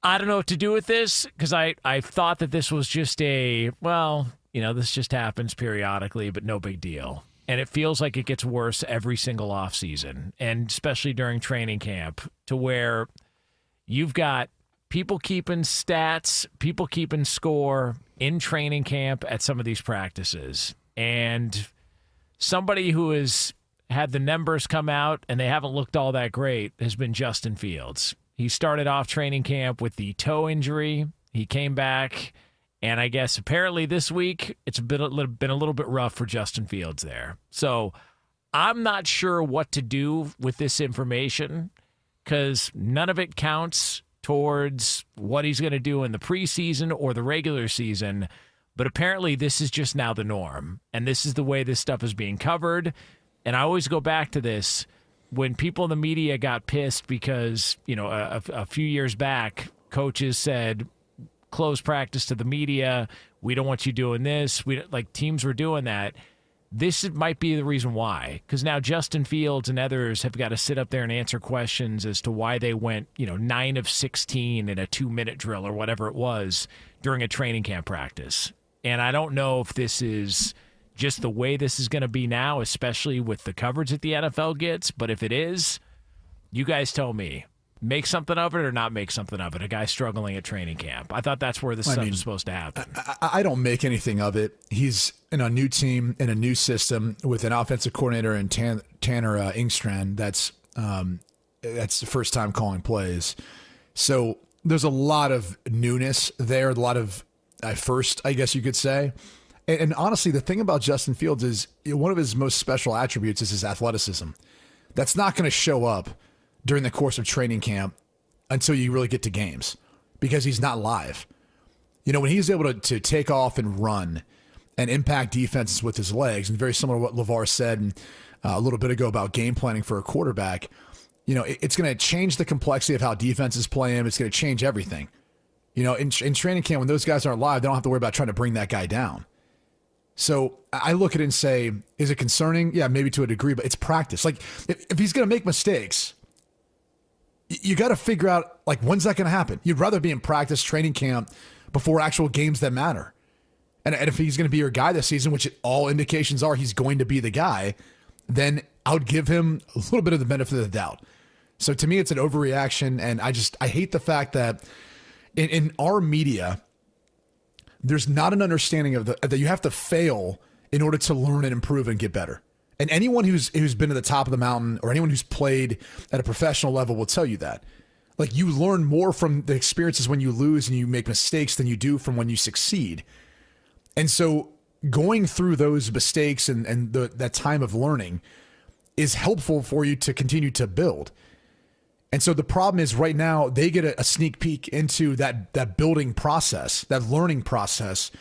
I don't know what to do with this because I thought that this was just this just happens periodically, but no big deal. And it feels like it gets worse every single offseason, and especially during training camp, to where you've got people keeping stats, people keeping score in training camp at some of these practices. And somebody who has had the numbers come out and they haven't looked all that great has been Justin Fields. He started off training camp with the toe injury. He came back, and I guess apparently this week it's been a little bit rough for Justin Fields there. So I'm not sure what to do with this information because none of it counts towards what he's going to do in the preseason or the regular season. But apparently this is just now the norm, and this is the way this stuff is being covered. And I always go back to this. When people in the media got pissed because, a few years back, coaches said, close practice to the media. We don't want you doing this. Teams were doing that. This might be the reason why, because now Justin Fields and others have got to sit up there and answer questions as to why they went, 9 of 16 in a 2-minute drill or whatever it was during a training camp practice. And I don't know if this is just the way this is going to be now, especially with the coverage that the NFL gets. But if it is, you guys tell me. Make something of it or not make something of it. A guy struggling at training camp. I thought that's where this stuff was supposed to happen. I don't make anything of it. He's in a new team, in a new system with an offensive coordinator and Tanner Engstrand. That's the first time calling plays. So there's a lot of newness there, a lot of first, I guess you could say. And honestly, the thing about Justin Fields is one of his most special attributes is his athleticism. That's not going to show up during the course of training camp until you really get to games because he's not live. When he's able to take off and run and impact defenses with his legs, and very similar to what LeVar said a little bit ago about game planning for a quarterback, it's going to change the complexity of how defenses play him. It's going to change everything. In training camp, when those guys aren't live, they don't have to worry about trying to bring that guy down. So I look at it and say, is it concerning? Yeah, maybe to a degree, but it's practice. Like, if he's going to make mistakes, you got to figure out, when's that going to happen? You'd rather be in practice, training camp, before actual games that matter. And if he's going to be your guy this season, which all indications are he's going to be the guy, then I would give him a little bit of the benefit of the doubt. So to me, it's an overreaction, and I hate the fact that in our media, there's not an understanding of that you have to fail in order to learn and improve and get better. And anyone who's been to the top of the mountain or anyone who's played at a professional level will tell you that. You learn more from the experiences when you lose and you make mistakes than you do from when you succeed. And so going through those mistakes and that time of learning is helpful for you to continue to build. And so the problem is right now they get a sneak peek into that building process, that learning process,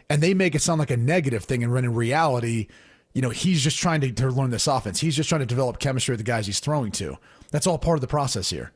and they make it sound like a negative thing. And when in reality, he's just trying to learn this offense. He's just trying to develop chemistry with the guys he's throwing to. That's all part of the process here.